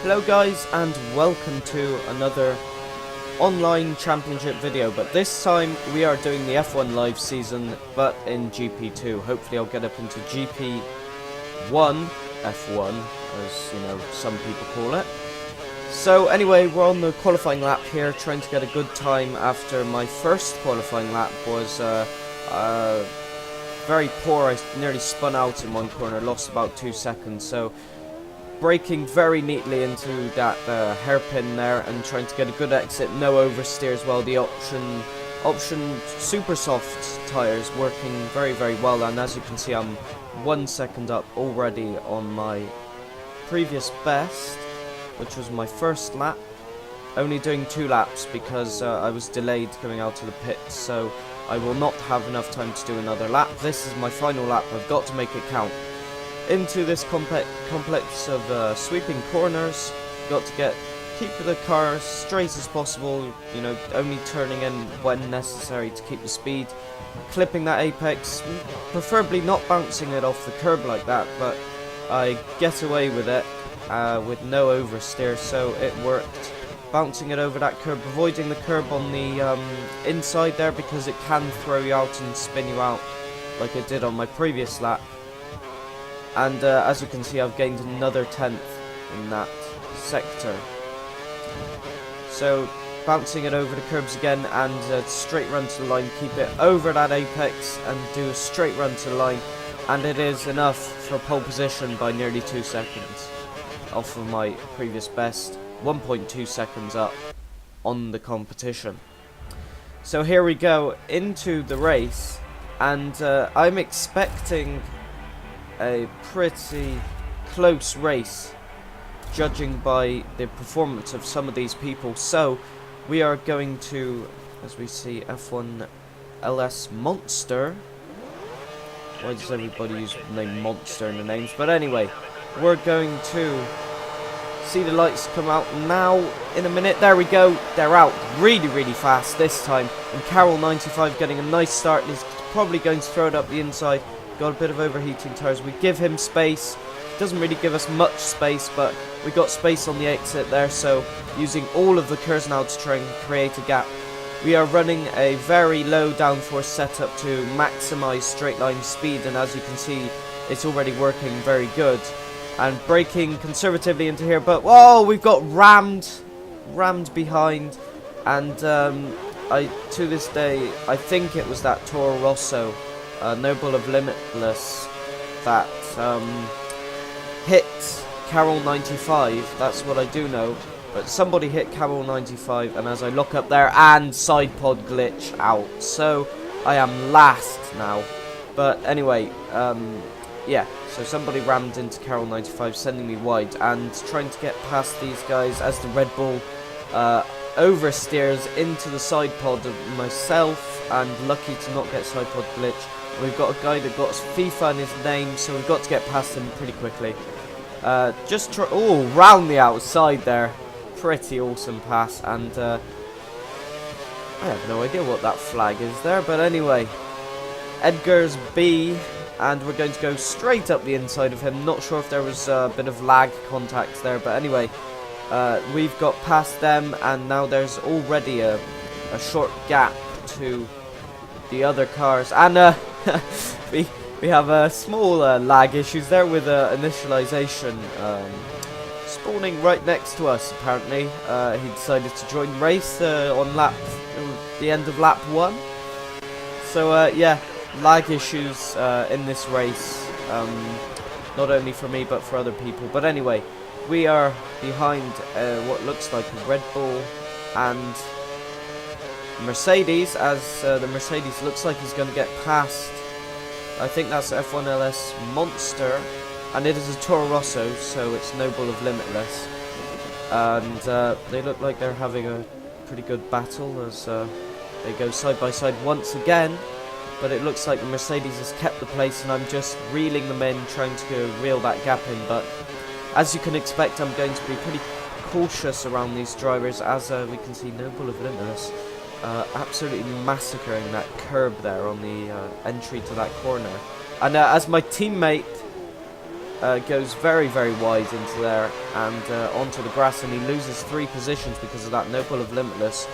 Hello guys, and welcome to another online championship video, but this time we are doing the F1 live season but in GP2. Hopefully I'll get up into GP1 F1, as you know some people call it. So anyway, we're on the qualifying lap here, trying to get a good time after my first qualifying lap was very poor. I nearly spun out in one corner, lost about 2 seconds, so braking very neatly into that hairpin there and trying to get a good exit, no oversteer as well. The option super soft tyres working very well, and as you can see I'm 1 second up already on my previous best, which was my first lap. Only doing 2 laps because I was delayed coming out of the pits, so I will not have enough time to do another lap. This is my final lap, I've got to make it count. Into this complex of sweeping corners, got to keep the car as straight as possible, you know, only turning in when necessary to keep the speed, clipping that apex, preferably not bouncing it off the curb like that, but I get away with it with no oversteer, so it worked. Bouncing it over that curb, avoiding the curb on the inside there because it can throw you out and spin you out like it did on my previous lap. And as you can see, I've gained another 10th in that sector. So bouncing it over the curbs again and straight run to the line, keep it over that apex and do a straight run to the line, and it is enough for pole position by nearly 2 seconds off of my previous best, 1.2 seconds up on the competition. So here we go into the race, and I'm expecting a pretty close race judging by the performance of some of these people. So we are going to, as we see, F1 LS Monster. Why does everybody use the name Monster in the names? But anyway, we're going to see the lights come out now in a minute. There we go, they're out really fast this time, and Carroll 95 getting a nice start, and he's probably going to throw it up the inside. Got a bit of overheating tyres. We give him space. Doesn't really give us much space, but we got space on the exit there, so using all of the curves now to try and create a gap. We are running a very low downforce setup to maximise straight line speed, and as you can see it's already working very good. And braking conservatively into here, but whoa, we've got rammed behind, and to this day I think it was that Toro Rosso Noble of Limitless that hit Carroll 95, that's what I do know, but somebody hit Carroll 95, and as I look up there, and side pod glitch out, so I am last now. But anyway, yeah, so somebody rammed into Carroll 95, sending me wide, and trying to get past these guys as the Red Bull oversteers into the side pod of myself, and lucky to not get side pod glitch. We've got a guy that got FIFA in his name, so we've got to get past him pretty quickly. Oh, round the outside there. Pretty awesome pass, and I have no idea what that flag is there, but anyway. Edgar's B, and we're going to go straight up the inside of him. Not sure if there was a bit of lag contact there, but anyway. We've got past them, and now there's already a short gap to the other cars, and we have small lag issues there with initialization spawning right next to us. Apparently he decided to join the race on the end of lap 1, so yeah, lag issues in this race, not only for me but for other people. But anyway, we are behind what looks like a Red Bull and Mercedes, as the Mercedes looks like he's going to get past, I think that's F1 LS Monster, and it is a Toro Rosso, so it's Noble of Limitless, and they look like they're having a pretty good battle as they go side by side once again, but it looks like the Mercedes has kept the place, and I'm just reeling them in, trying to reel that gap in. But as you can expect, I'm going to be pretty cautious around these drivers, as we can see Noble of Limitless absolutely massacring that curb there on the entry to that corner. And as my teammate goes very, very wide into there and onto the grass, and he loses 3 positions because of that. No Bull of Limitless,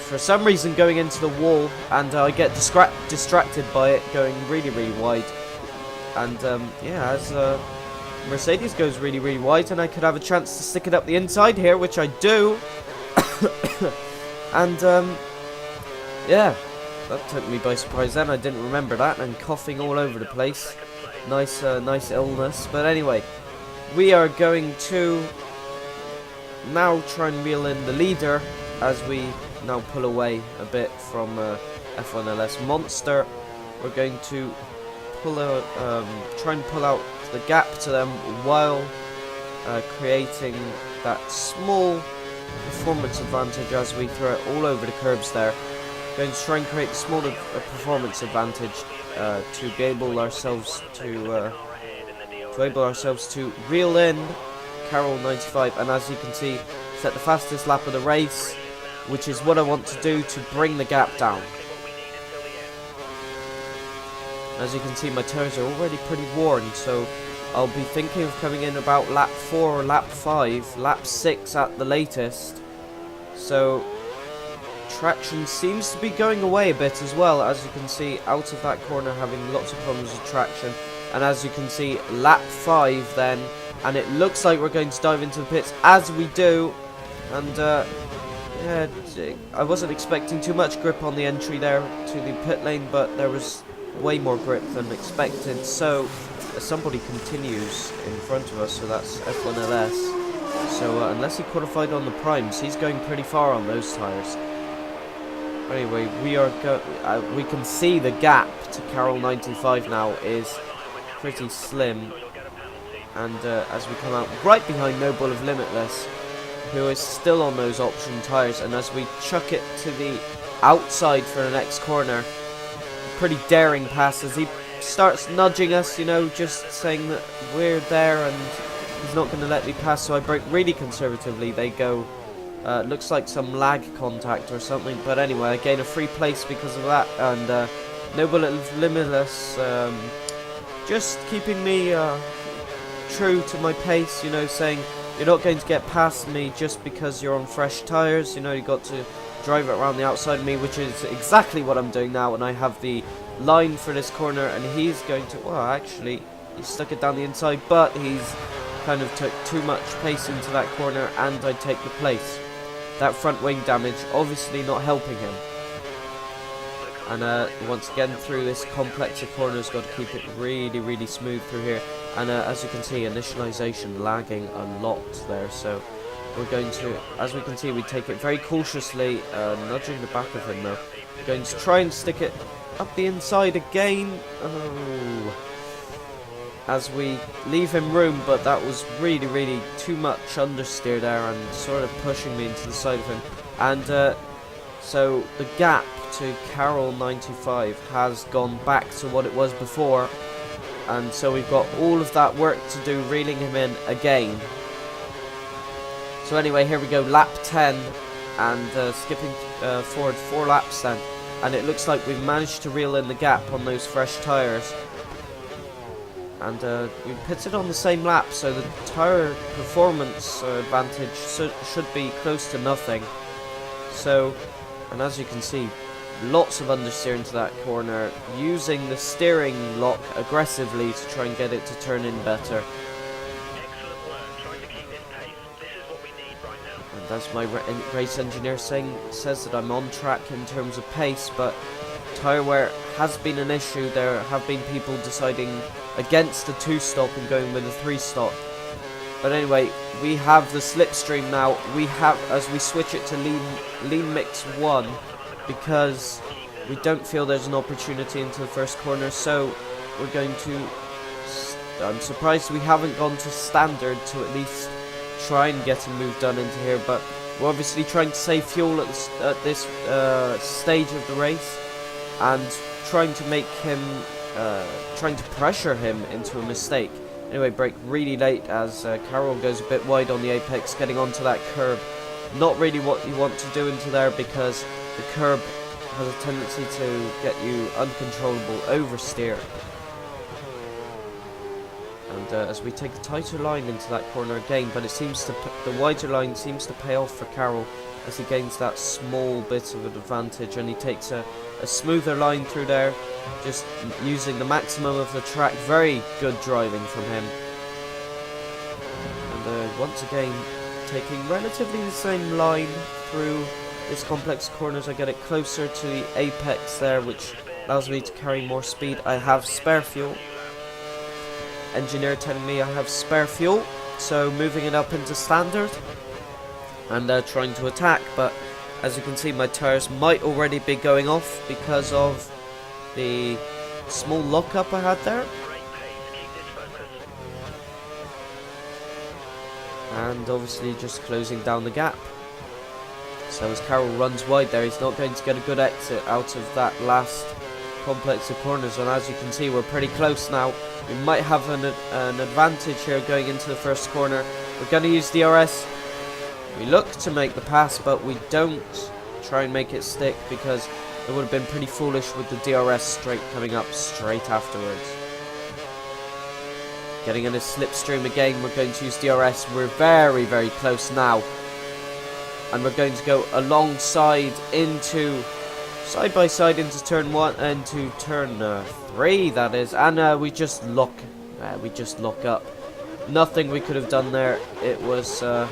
for some reason, going into the wall, and I get distracted by it going really, really wide. And yeah, as Mercedes goes really, really wide, and I could have a chance to stick it up the inside here, which I do. And yeah, that took me by surprise then. I didn't remember that, and coughing all over the place. Nice illness. But anyway, we are going to now try and reel in the leader as we now pull away a bit from F1 LS Monster. We're going to try and pull out the gap to them while creating that small performance advantage as we throw it all over the curbs there. Going to try and create a small performance advantage to be able ourselves to reel in Carroll 95, and as you can see, set the fastest lap of the race, which is what I want to do to bring the gap down. As you can see, my tyres are already pretty worn, so I'll be thinking of coming in about lap 4 or lap 5, lap 6 at the latest. So traction seems to be going away a bit as well, as you can see, out of that corner having lots of problems with traction. And as you can see, lap 5 then, and it looks like we're going to dive into the pits as we do. And yeah, I wasn't expecting too much grip on the entry there to the pit lane, but there was way more grip than expected. So somebody continues in front of us, so that's F1 LS. So unless he qualified on the primes, he's going pretty far on those tyres. Anyway, we can see the gap to Carroll 95 now is pretty slim, and as we come out right behind No Bull of Limitless, who is still on those option tyres, and as we chuck it to the outside for the next corner, pretty daring pass as he starts nudging us, you know, just saying that we're there and he's not going to let me pass. So I brake really conservatively. They go, looks like some lag contact or something, but anyway, I gain a free place because of that. And No Bull of Limitless just keeping me true to my pace, you know, saying you're not going to get past me just because you're on fresh tyres. You know, you got to drive it around the outside of me, which is exactly what I'm doing now. And I have the line for this corner, and he's going to, well, actually he stuck it down the inside, but he's kind of took too much pace into that corner, and I take the place. That front wing damage obviously not helping him. And once again, through this complex of corners, got to keep it really, really smooth through here. And as you can see, initialization lagging a lot there. So we're going to, as we can see, we take it very cautiously, nudging the back of him though. We're going to try and stick it up the inside again. Oh, as we leave him room, but that was really, really too much understeer there and sort of pushing me into the side of him. And so the gap to Carroll 95 has gone back to what it was before, and so we've got all of that work to do, reeling him in again. So anyway, here we go, lap 10, and skipping forward 4 laps then, and it looks like we've managed to reel in the gap on those fresh tyres. And we pitted on the same lap, so the tyre performance advantage should be close to nothing. So, and as you can see, lots of understeer into that corner, using the steering lock aggressively to try and get it to turn in better. And as my race engineer says that I'm on track in terms of pace, but tyre wear has been an issue. There have been people deciding against the 2-stop and going with a 3-stop. But anyway, we have the slipstream now. We have, as we switch it to lean mix 1, because we don't feel there's an opportunity into the first corner, so we're going to, I'm surprised we haven't gone to standard to at least try and get a move done into here, but we're obviously trying to save fuel at this stage of the race, and trying to make him, trying to pressure him into a mistake. Anyway, brake really late as Carroll goes a bit wide on the apex, getting onto that curb. Not really what you want to do into there, because the curb has a tendency to get you uncontrollable oversteer. And as we take a tighter line into that corner again, but it seems to the wider line seems to pay off for Carroll as he gains that small bit of an advantage, and he takes a smoother line through there, just using the maximum of the track. Very good driving from him. And once again, taking relatively the same line through this complex corner as I get it closer to the apex there, which allows me to carry more speed. I have spare fuel. Engineer telling me I have spare fuel, so moving it up into standard and trying to attack, but as you can see my tyres might already be going off because of the small lockup I had there. And obviously just closing down the gap. So as Carroll runs wide there, he's not going to get a good exit out of that last complex of corners, and as you can see we're pretty close now. We might have an advantage here going into the first corner. We're going to use DRS. We look to make the pass, but we don't try and make it stick because it would have been pretty foolish with the DRS straight coming up straight afterwards. Getting in a slipstream again, we're going to use DRS. We're very, very close now. And we're going to go alongside into side by side into turn 1 and to turn 3, that is, and we just lock up. Nothing we could have done there. It was the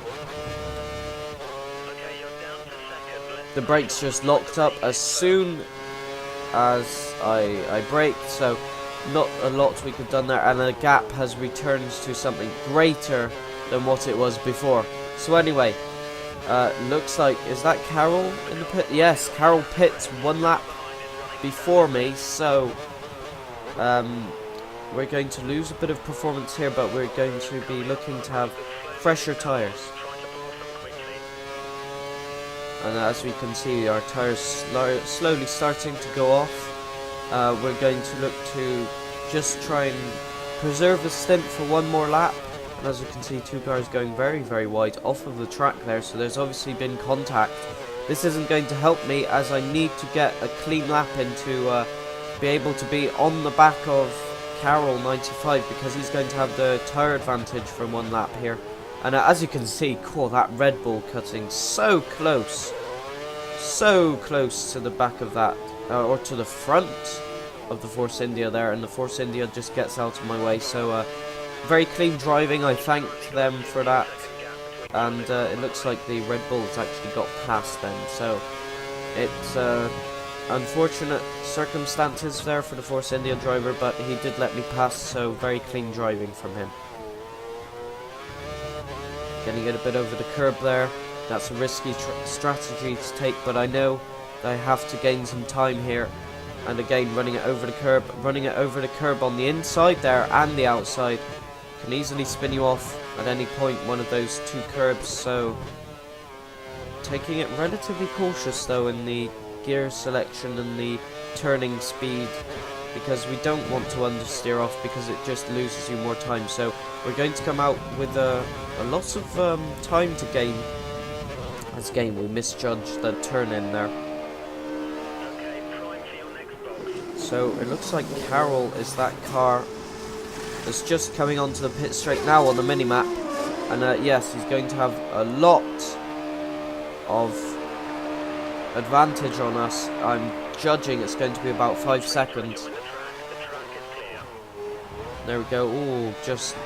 brakes just locked up as soon as I braked, so not a lot we could have done there, and the gap has returned to something greater than what it was before. So anyway, looks like, is that Carroll in the pit? Yes, Carroll pits 1 lap before me, so we're going to lose a bit of performance here, but we're going to be looking to have fresher tyres. And as we can see, our tyres slowly starting to go off. We're going to look to just try and preserve the stint for 1 more lap. And as you can see, 2 cars going very, very wide off of the track there, so there's obviously been contact. This isn't going to help me as I need to get a clean lap in to be able to be on the back of Carroll 95, because he's going to have the tyre advantage from 1 lap here. And as you can see, cool, that Red Bull cutting so close to the back of that, or to the front of the Force India there, and the Force India just gets out of my way, so very clean driving. I thank them for that, and it looks like the Red Bulls actually got past then, so it's unfortunate circumstances there for the Force India driver, but he did let me pass, so very clean driving from him. Getting it a bit over the curb there. That's a risky strategy to take, but I know that I have to gain some time here. And again, running it over the curb on the inside there and the outside can easily spin you off at any point, one of those 2 curbs, so taking it relatively cautious though in the gear selection and the turning speed, because we don't want to understeer off because it just loses you more time. So we're going to come out with a lot of time to gain. As again, we misjudged the turn in there. So it looks like Carroll is that car that's just coming onto the pit straight now on the mini-map. And yes, he's going to have a lot of advantage on us. I'm judging it's going to be about 5 seconds. There we go. Ooh, just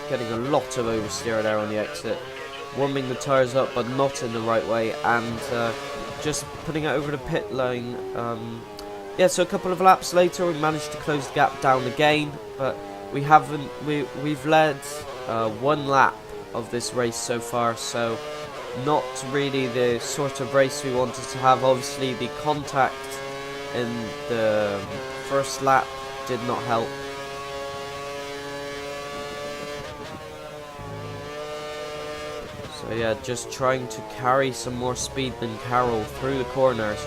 getting a lot of oversteer there on the exit. Warming the tyres up, but not in the right way. And just putting it over the pit lane. Yeah, so a couple of laps later, we managed to close the gap down again. But we haven't. We've led 1 lap of this race so far. So not really the sort of race we wanted to have. Obviously, the contact in the first lap did not help. So yeah, just trying to carry some more speed than Carroll through the corners,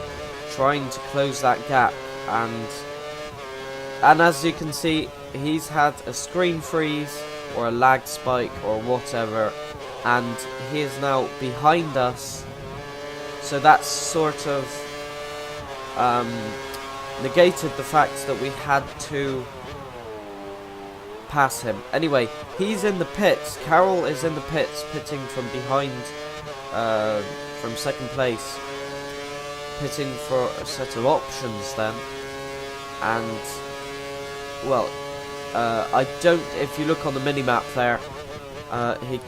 trying to close that gap, and as you can see, he's had a screen freeze or a lag spike or whatever, and he is now behind us, so that's sort of negated the fact that we had to pass him. Anyway, he's in the pits. Carroll is in the pits, pitting from behind, from second place. Pitting for a set of options then. And, well, I don't, if you look on the mini-map there, he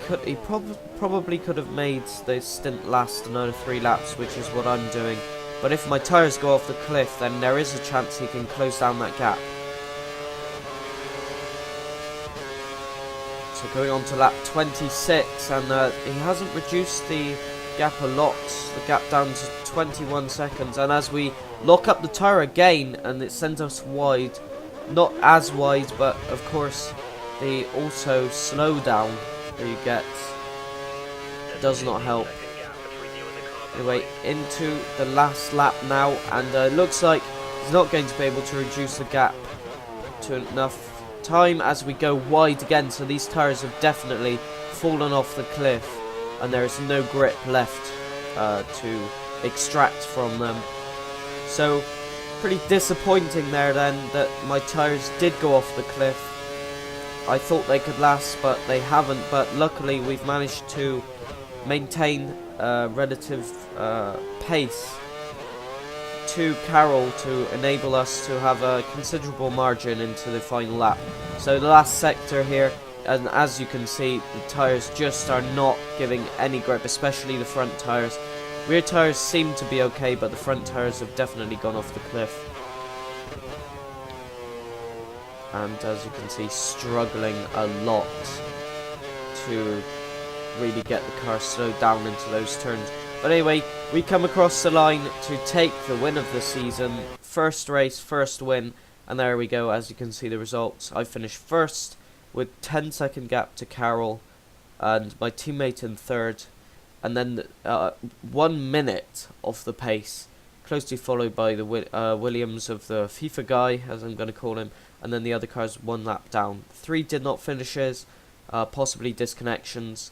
probably could have made the stint last another 3 laps, which is what I'm doing. But if my tyres go off the cliff, then there is a chance he can close down that gap. So going on to lap 26, and he hasn't reduced the gap a lot, the gap down to 21 seconds, and as we lock up the tyre again, and it sends us wide, not as wide, but of course the auto slowdown that you get does not help. Anyway, into the last lap now, and it looks like he's not going to be able to reduce the gap to enough time as we go wide again, so these tyres have definitely fallen off the cliff and there is no grip left to extract from them. So pretty disappointing there then that my tyres did go off the cliff. I thought they could last, but they haven't, but luckily we've managed to maintain relative pace to Carroll to enable us to have a considerable margin into the final lap. So the last sector here, and as you can see, the tyres just are not giving any grip, especially the front tyres. Rear tyres seem to be okay, but the front tyres have definitely gone off the cliff. And as you can see, struggling a lot to really get the car slowed down into those turns. But anyway, we come across the line to take the win of the season. First race, first win, and there we go. As you can see the results, I finished first with 10-second gap to Carroll and my teammate in third, and then 1 minute off the pace, closely followed by the Williams of the FIFA guy, as I'm going to call him, and then the other cars 1 lap down. 3 did not finishes, possibly disconnections,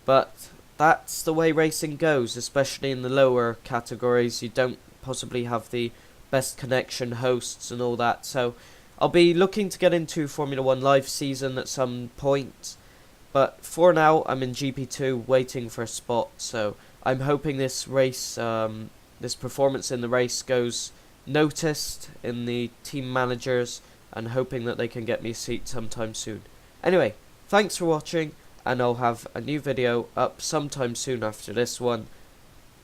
but that's the way racing goes, especially in the lower categories. You don't possibly have the best connection hosts and all that, so I'll be looking to get into Formula 1 live season at some point, but for now I'm in GP2 waiting for a spot, so I'm hoping this race, this performance in the race goes noticed in the team managers, and hoping that they can get me a seat sometime soon. Anyway, thanks for watching, and I'll have a new video up sometime soon after this one,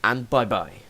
and bye bye.